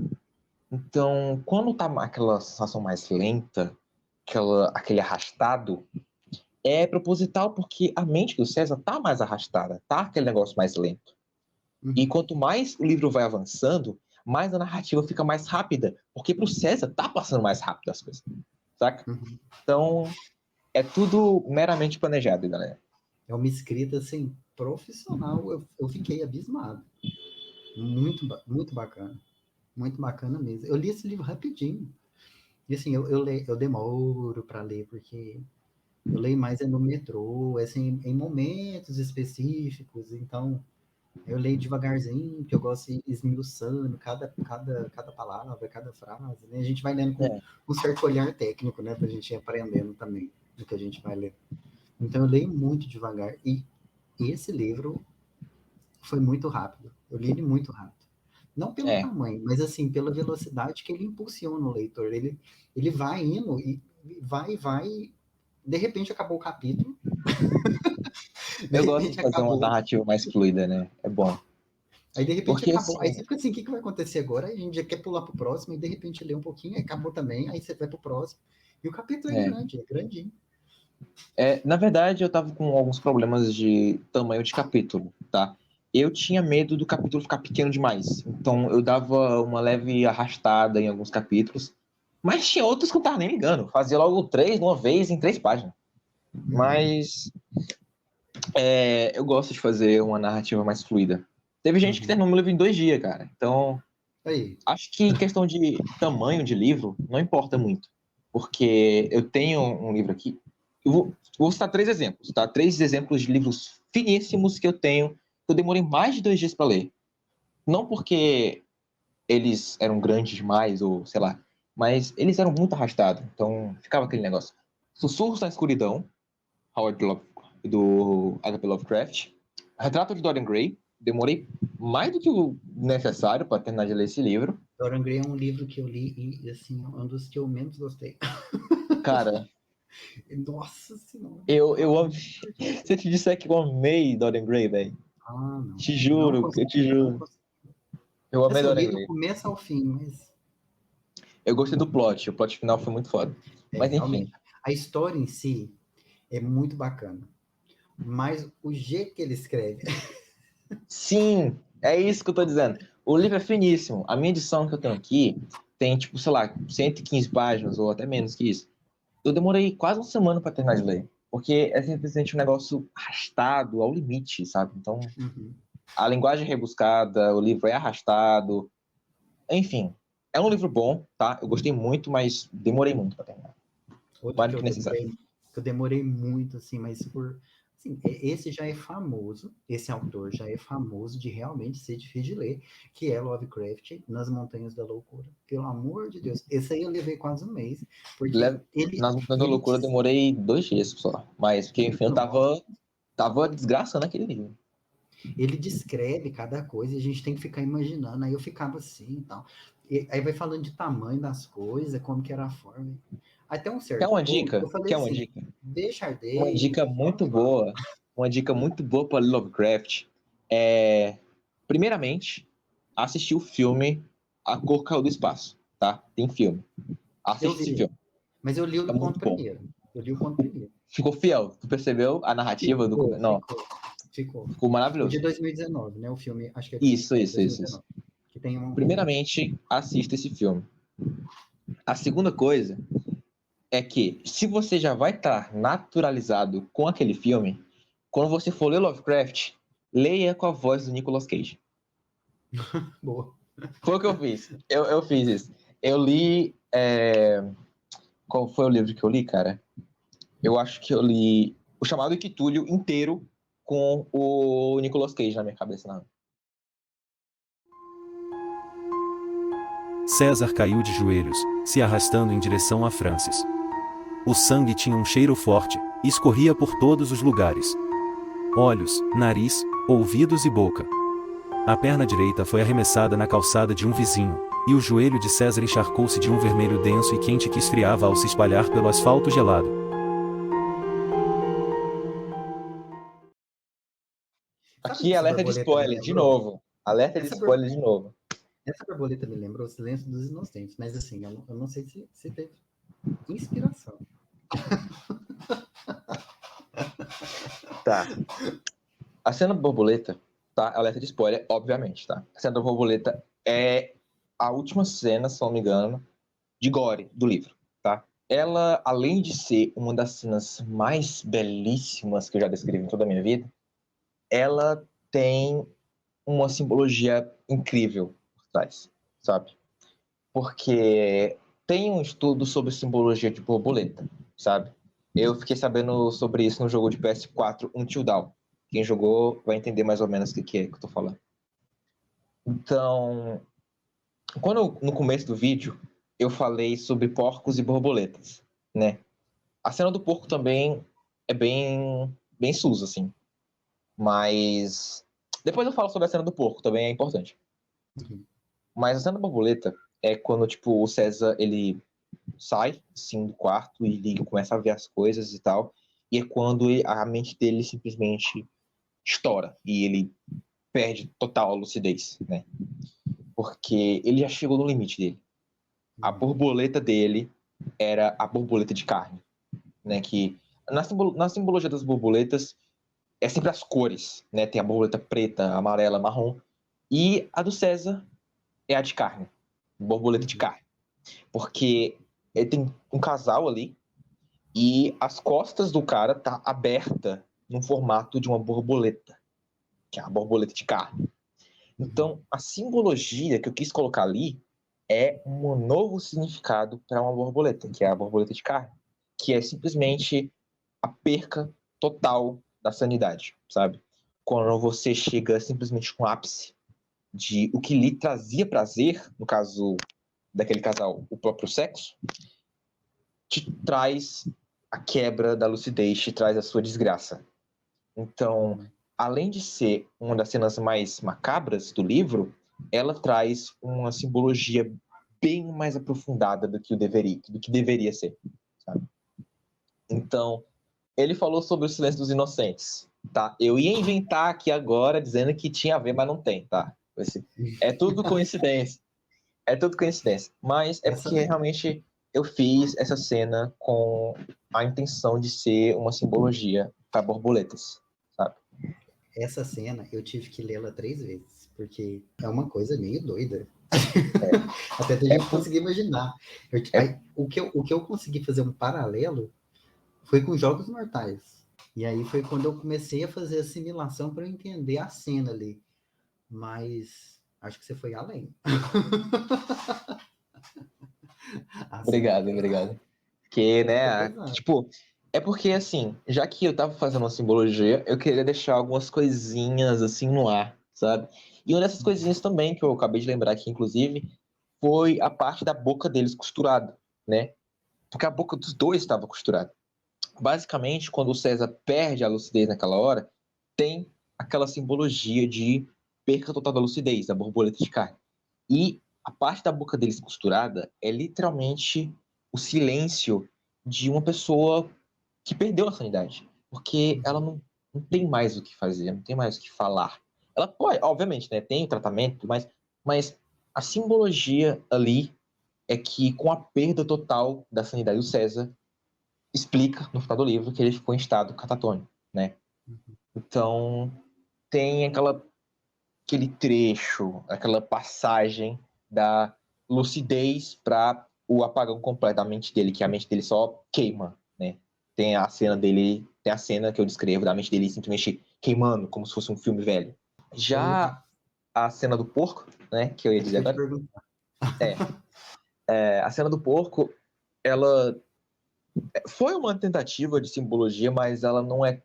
Então, quando tá aquela sensação mais lenta, aquele arrastado, é proposital porque a mente do César tá mais arrastada, tá aquele negócio mais lento. E quanto mais o livro vai avançando, mais a narrativa fica mais rápida, porque pro César tá passando mais rápido as coisas, saca? Então, é tudo meramente planejado, galera. É uma escrita, assim, profissional. Eu fiquei abismado. Muito, muito bacana. Muito bacana mesmo. Eu li esse livro rapidinho. E assim, eu demoro para ler, porque eu leio mais no metrô, assim, em momentos específicos. Então, eu leio devagarzinho, que eu gosto de ir esmiuçando cada palavra, cada frase. Né? A gente vai lendo com um certo olhar técnico, né? Pra gente ir aprendendo também do que a gente vai ler. Então, eu leio muito devagar. E esse livro foi muito rápido. Eu li ele muito rápido. Não pelo tamanho, mas assim, pela velocidade que ele impulsiona o leitor. Ele vai indo e vai. De repente acabou o capítulo. Eu gosto de fazer uma narrativa mais fluida, né? É bom. Aí de repente porque, acabou. assim, Aí você fica assim, o que vai acontecer agora? Aí a gente já quer pular pro próximo, e de repente lê um pouquinho, aí acabou também, aí você vai pro próximo. E o capítulo é grandinho. Na verdade, eu tava com alguns problemas de tamanho de capítulo, tá? Eu tinha medo do capítulo ficar pequeno demais. Então, eu dava uma leve arrastada em alguns capítulos. Mas tinha outros que eu tava nem ligando. Fazia logo 3 de uma vez em 3 páginas. Mas eu gosto de fazer uma narrativa mais fluida. Teve gente que terminou o livro em 2 dias, cara. Então, acho que em questão de tamanho de livro, não importa muito. Porque eu tenho um livro aqui. Eu vou citar 3 exemplos, tá? 3 exemplos de livros finíssimos que eu tenho, que eu demorei mais de 2 dias para ler. Não porque eles eram grandes demais, ou sei lá, mas eles eram muito arrastados. Então, ficava aquele negócio. Sussurros na Escuridão, do H.P. Lovecraft. Retrato de Dorian Gray. Demorei mais do que o necessário para terminar de ler esse livro. Dorian Gray é um livro que eu li e, assim, é um dos que eu menos gostei. Cara... Nossa Senhora. Eu amei. Se eu te disser que eu amei Dorian Gray, velho. Não. Te juro, eu te juro. Eu amei Dorian Gray. Do começo ao fim, mas... Eu gostei do plot. O plot final foi muito foda. Mas enfim. A história em si é muito bacana. Mas o jeito que ele escreve... Sim, é isso que eu tô dizendo. O livro é finíssimo. A minha edição que eu tenho aqui tem, tipo, sei lá, 115 páginas, ou até menos que isso. Eu demorei quase uma semana para terminar de ler. Porque é simplesmente um negócio arrastado ao limite, sabe? Então, a linguagem é rebuscada, o livro é arrastado. Enfim, é um livro bom, tá? Eu gostei muito, mas demorei muito para terminar. Mais do que necessário. Eu demorei muito, assim, mas por... Assim, esse já é famoso, esse autor já é famoso de realmente ser difícil de ler, que é Lovecraft, Nas Montanhas da Loucura. Pelo amor de Deus. Esse aí eu levei quase um mês. Porque Nas Montanhas da Loucura eu demorei 2 dias só. Mas porque, enfim, eu tava desgraçando aquele livro. Ele descreve cada coisa e a gente tem que ficar imaginando. Aí eu ficava assim e tal. E aí vai falando de tamanho das coisas, como que era a forma. Até um certo Quer uma dica? Eu falei assim, dica? Deixa arder. Uma dica muito boa. Uma dica muito boa para Lovecraft primeiramente, assistir o filme A Cor Caiu do Espaço, tá? Tem filme. Assiste esse filme. Mas eu li o conto primeiro. Ficou fiel. Tu percebeu a narrativa do... Não. Ficou maravilhoso. De 2019, né? O filme, acho que é... Isso. Que tem Primeiramente, assista esse filme. A segunda coisa é que, se você já vai estar naturalizado com aquele filme, quando você for ler Lovecraft, leia com a voz do Nicolas Cage. Boa. Foi o que eu fiz. Eu fiz isso. Eu li. Qual foi o livro que eu li, cara? Eu acho que eu li O Chamado Quitúlio inteiro com o Nicolas Cage na minha cabeça. Não. César caiu de joelhos, se arrastando em direção a Francis. O sangue tinha um cheiro forte, e escorria por todos os lugares. Olhos, nariz, ouvidos e boca. A perna direita foi arremessada na calçada de um vizinho, e o joelho de César encharcou-se de um vermelho denso e quente que esfriava ao se espalhar pelo asfalto gelado. Sabe Aqui que é essa alerta de borboleta me spoiler, de lembrou? novo. Alerta de Essa, bor- spoiler de novo. essa borboleta me lembrou o Silêncio dos Inocentes, mas assim, eu não sei se teve inspiração. Tá. A cena da borboleta, tá? Alerta de spoiler, obviamente, tá? A cena da borboleta é a última cena, se não me engano, de gore do livro, tá? Ela, além de ser uma das cenas mais belíssimas que eu já descrevi em toda a minha vida, ela tem uma simbologia incrível por trás, sabe? Porque tem um estudo sobre simbologia de borboleta, sabe? Eu fiquei sabendo sobre isso no jogo de PS4 Until Dawn. Quem jogou vai entender mais ou menos o que é que eu tô falando. Então, no começo do vídeo, eu falei sobre porcos e borboletas, né? A cena do porco também é bem sus, assim. Mas depois eu falo sobre a cena do porco, também é importante. Uhum. Mas a cena da borboleta é quando, tipo, o César, ele sai, assim, do quarto e ele começa a ver as coisas e tal. E é quando a mente dele simplesmente estoura e ele perde total a lucidez, né? Porque ele já chegou no limite dele. A borboleta dele era a borboleta de carne, né? Que na simbologia das borboletas é sempre as cores, né? Tem a borboleta preta, amarela, marrom. E a do César é a de carne, borboleta de carne. Porque ele tem um casal ali e as costas do cara tá aberta no formato de uma borboleta, que é a borboleta de carne. Então, a simbologia que eu quis colocar ali é um novo significado para uma borboleta, que é a borboleta de carne, que é simplesmente a perca total da sanidade, sabe? Quando você chega simplesmente com o ápice de o que lhe trazia prazer, no caso daquele casal, o próprio sexo, te traz a quebra da lucidez, te traz a sua desgraça. Então, além de ser uma das cenas mais macabras do livro, ela traz uma simbologia bem mais aprofundada do que deveria ser, sabe? Então, ele falou sobre o Silêncio dos Inocentes, tá? Eu ia inventar aqui agora dizendo que tinha a ver, mas não tem, tá? É tudo coincidência. É tudo coincidência. Mas é porque realmente eu fiz essa cena com a intenção de ser uma simbologia para borboletas, sabe? Essa cena eu tive que lê-la 3 vezes, porque é uma coisa meio doida. Até a gente conseguir imaginar. O que eu consegui fazer um paralelo foi com Jogos Mortais. E aí foi quando eu comecei a fazer a assimilação para eu entender a cena ali. Mas acho que você foi além. Obrigado. Porque, né, pesado. tipo, é porque, assim, já que eu tava fazendo uma simbologia, eu queria deixar algumas coisinhas, assim, no ar, sabe? E uma dessas coisinhas também, que eu acabei de lembrar aqui, inclusive, foi a parte da boca deles costurada, né? Porque a boca dos dois estava costurada. Basicamente, quando o César perde a lucidez naquela hora, tem aquela simbologia de perca total da lucidez, da borboleta de carne. E a parte da boca deles costurada é literalmente o silêncio de uma pessoa que perdeu a sanidade. Porque ela não tem mais o que fazer, não tem mais o que falar. Ela pode, obviamente, né, tem o tratamento, mas a simbologia ali é que com a perda total da sanidade do César, explica no final do livro que ele ficou em estado catatônico, né? Então, tem aquele trecho, aquela passagem da lucidez para o apagão completo da mente dele, que a mente dele só queima, né? Tem a cena que eu descrevo da mente dele simplesmente queimando, como se fosse um filme velho. Já a cena do porco, né? Que eu ia dizer Eu te agora. perguntar. A cena do porco, ela foi uma tentativa de simbologia, mas ela não é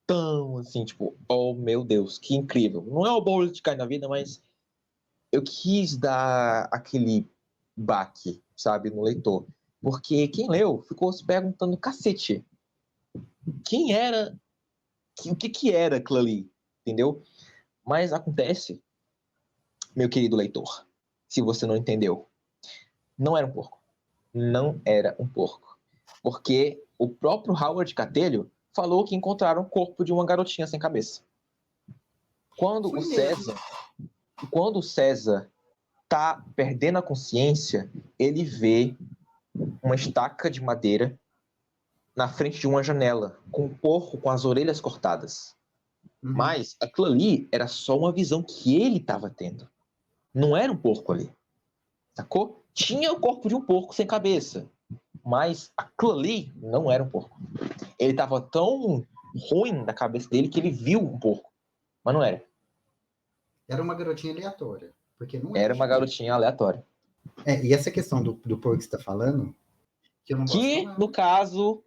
tão assim, tipo, oh meu Deus, que incrível. Não é o bolo de carne na vida, mas eu quis dar aquele baque, sabe, no leitor. Porque quem leu ficou se perguntando, cacete, quem era, o que era aquilo ali, entendeu? Mas acontece, meu querido leitor, se você não entendeu, não era um porco. Não era um porco. Porque o próprio Howard Catelho falou que encontraram o corpo de uma garotinha sem cabeça. Quando Foi o mesmo. César tá perdendo a consciência, ele vê uma estaca de madeira na frente de uma janela, com um porco com as orelhas cortadas. Uhum. Mas aquilo ali era só uma visão que ele estava tendo. Não era um porco ali. Sacou? Tinha o corpo de um porco sem cabeça. Mas aquilo ali não era um porco. Ele estava tão ruim na cabeça dele que ele viu um porco. Mas não era. Era uma garotinha aleatória. Porque não Era uma tinha. garotinha aleatória. E essa questão do porco que você está falando, que eu não gosto de Que, falar. no caso,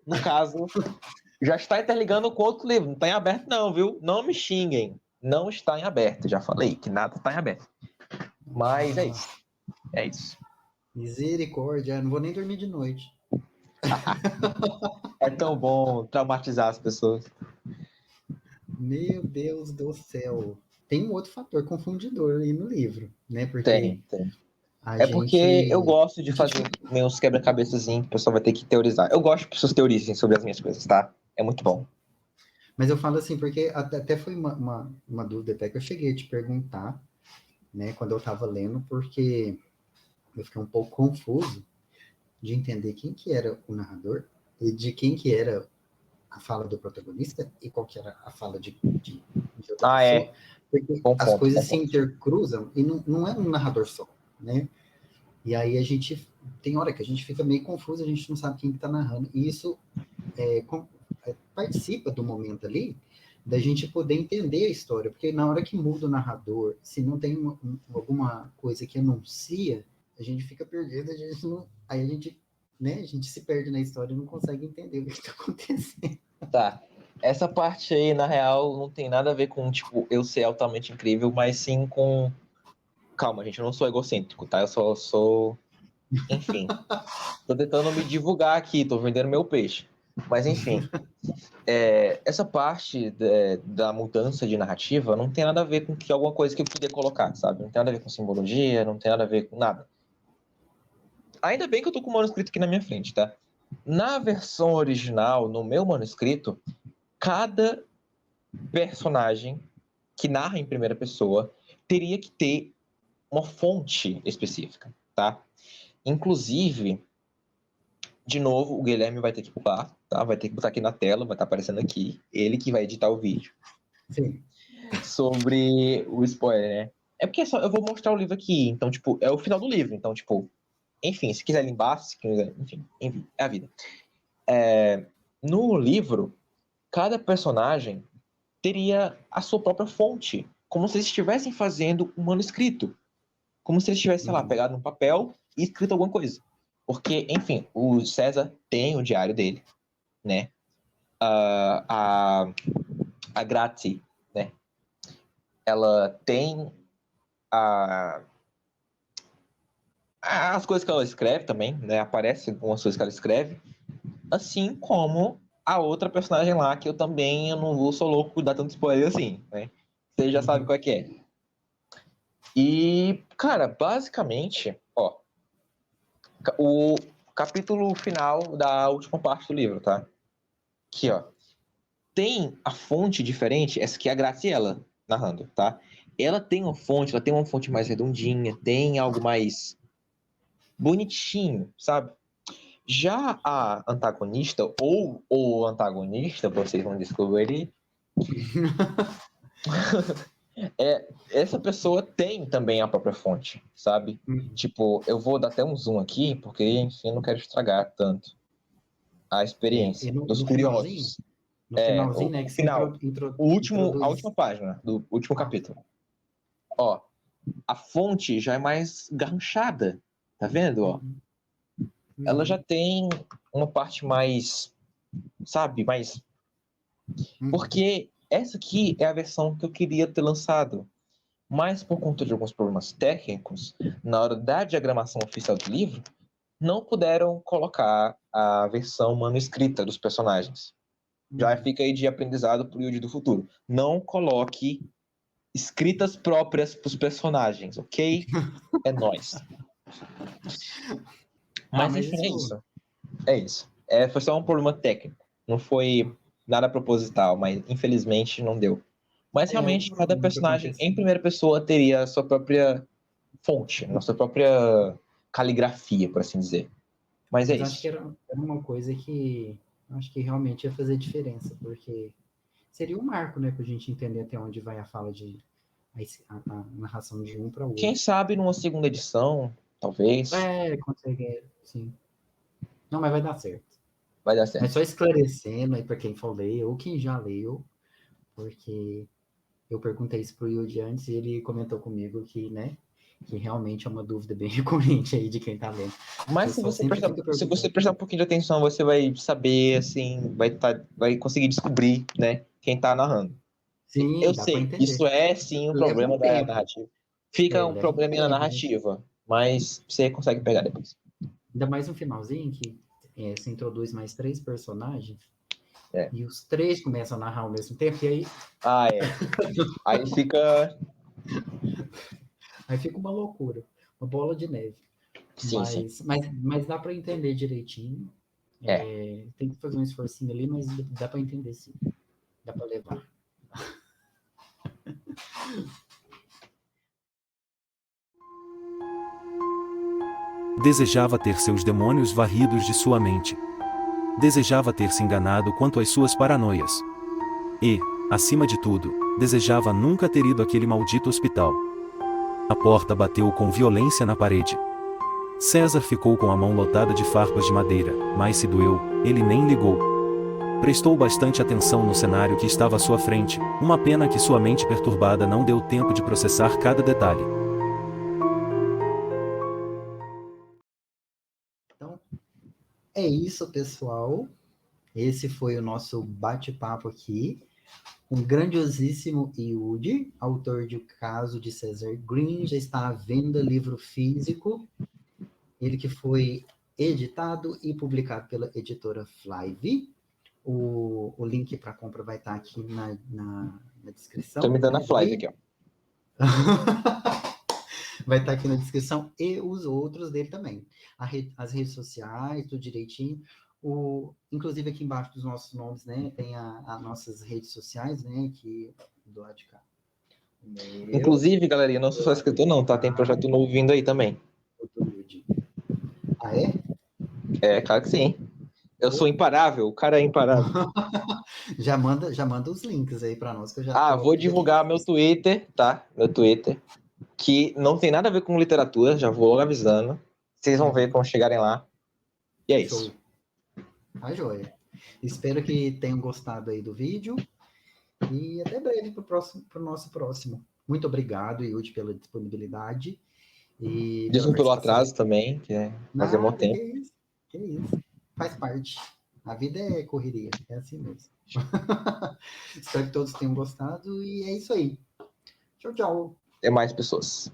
já está interligando com outro livro. Não está em aberto não, viu? Não me xinguem. Não está em aberto. Já falei que nada está em aberto. Mas é isso. É isso. Misericórdia, não vou nem dormir de noite. É tão bom traumatizar as pessoas. Meu Deus do céu. Tem um outro fator confundidor aí no livro, né? Porque Tem. a É porque eu gente. gosto de fazer meus quebra-cabeçazinhos que o pessoal vai ter que teorizar. Eu gosto que as pessoas teorizem sobre as minhas coisas, tá? É muito bom. Mas eu falo assim, porque até foi uma dúvida até que eu cheguei a te perguntar, né, quando eu estava lendo, porque eu fiquei um pouco confuso de entender quem que era o narrador e de quem que era a fala do protagonista e qual que era a fala de outra pessoa, porque Bom as ponto, coisas bom se ponto. intercruzam e não é um narrador só, né? E aí a gente tem hora que a gente fica meio confuso, a gente não sabe quem que tá narrando, e isso participa do momento ali da gente poder entender a história, porque na hora que muda o narrador, se não tem alguma coisa que anuncia, a gente fica perdido, a gente não, aí a gente, né, a gente se perde na história e não consegue entender o que está acontecendo. Tá. Essa parte aí, na real, não tem nada a ver com, tipo, eu ser altamente incrível, mas sim com... Calma, gente, eu não sou egocêntrico, tá? Eu só sou... Enfim. Tô tentando me divulgar aqui, tô vendendo meu peixe. Mas, enfim. Essa parte da mudança de narrativa não tem nada a ver com que alguma coisa que eu queria colocar, sabe? Não tem nada a ver com simbologia, não tem nada a ver com nada. Ainda bem que eu tô com o manuscrito aqui na minha frente, tá? Na versão original, no meu manuscrito, cada personagem que narra em primeira pessoa teria que ter uma fonte específica, tá? Inclusive, de novo, o Guilherme vai ter que pular, tá? Vai ter que botar aqui na tela, vai estar aparecendo aqui. Ele que vai editar o vídeo. Sim. Sobre o spoiler, né? É porque eu vou mostrar o livro aqui, então, tipo, é o final do livro, então, tipo, enfim, se quiser limpar, se quiser, enfim, é a vida. No livro, cada personagem teria a sua própria fonte, como se eles estivessem fazendo um manuscrito, como se eles tivessem, sei lá, pegado um papel e escrito alguma coisa. Porque, enfim, o César tem o diário dele, né? A Grazi, né? Ela tem as coisas que ela escreve também, né? Aparecem algumas coisas que ela escreve, assim como a outra personagem lá, que eu não sou louco dar tanto spoiler assim, né? Você já sabe qual é que é. E, cara, basicamente, ó, o capítulo final da última parte do livro, tá? Aqui, ó. Tem a fonte diferente, essa aqui é a Graciela narrando, tá? Ela tem uma fonte mais redondinha, tem algo mais bonitinho, sabe? Já a antagonista, ou o antagonista, vocês vão descobrir, essa pessoa tem também a própria fonte, sabe? Tipo, eu vou dar até um zoom aqui, porque, enfim, não quero estragar tanto a experiência dos No curiosos. finalzinho, né, O que você final, a introduz. última página do último capítulo. Ó, a fonte já é mais garranchada, tá vendo, ó? Ela já tem uma parte mais, sabe, mais... Porque essa aqui é a versão que eu queria ter lançado. Mas por conta de alguns problemas técnicos, na hora da diagramação oficial do livro, não puderam colocar a versão manuscrita dos personagens. Já fica aí de aprendizado pro Yuji do futuro. Não coloque escritas próprias pros personagens, ok? É nóis. Mas enfim, é isso. É isso. Foi só um problema técnico. Não foi nada proposital, mas infelizmente não deu. Mas realmente, cada personagem em primeira pessoa teria a sua própria fonte, a sua própria caligrafia, por assim dizer. Mas é isso. Acho que era uma coisa que acho que realmente ia fazer diferença, porque seria um marco, né, pra gente entender até onde vai a fala a narração de um para o outro. Quem sabe numa segunda edição, talvez. Consegue, sim. Não, mas vai dar certo. Vai dar certo. Mas só esclarecendo aí para quem for ler, ou quem já leu, porque eu perguntei isso pro Yudi antes e ele comentou comigo que, né, que realmente é uma dúvida bem recorrente aí de quem tá lendo. Mas se você prestar um pouquinho de atenção, você vai saber, assim, vai conseguir descobrir, né, quem tá narrando. Sim, eu sei, isso é sim um problema da narrativa. Fica um probleminha na narrativa, mas você consegue pegar depois. Ainda mais no finalzinho, que você introduz mais 3 personagens, e os 3 começam a narrar ao mesmo tempo, e aí... Aí fica... Aí fica uma loucura, uma bola de neve. Sim. Mas dá para entender direitinho. Tem que fazer um esforcinho ali, mas dá para entender sim. Dá para levar. Desejava ter seus demônios varridos de sua mente. Desejava ter se enganado quanto às suas paranoias. E, acima de tudo, desejava nunca ter ido àquele maldito hospital. A porta bateu com violência na parede. César ficou com a mão lotada de farpas de madeira, mas se doeu, ele nem ligou. Prestou bastante atenção no cenário que estava à sua frente, uma pena que sua mente perturbada não deu tempo de processar cada detalhe. Então, é isso, pessoal. Esse foi o nosso bate-papo aqui. Um grandiosíssimo Yudi, autor de O Caso de César Green, já está à venda, livro físico. Ele que foi editado e publicado pela editora Flive. O link para compra vai estar aqui na descrição. Estou me dando a Flive aqui, ó. Vai estar aqui na descrição e os outros dele também. As redes sociais, tudo direitinho. Inclusive aqui embaixo dos nossos nomes, né, tem as nossas redes sociais, né, que do lado de cá. Inclusive, galerinha, não sou só escritor não, tá? Tem projeto novo vindo aí também. Ah, é? É, claro que sim. Eu sou imparável, o cara é imparável. já manda os links aí para nós. Que eu já vou divulgar meu Twitter, tá? Meu Twitter, que não tem nada a ver com literatura, já vou logo avisando. Vocês vão ver quando chegarem lá. E é isso. Tá joia. Espero que tenham gostado aí do vídeo. E até breve para o nosso próximo. Muito obrigado, Yudi, pela disponibilidade. E desculpa pelo atraso também, que é fazer muito tempo. Que isso. Faz parte. A vida é correria, é assim mesmo. Espero que todos tenham gostado e é isso aí. Tchau, tchau. Até mais, pessoas.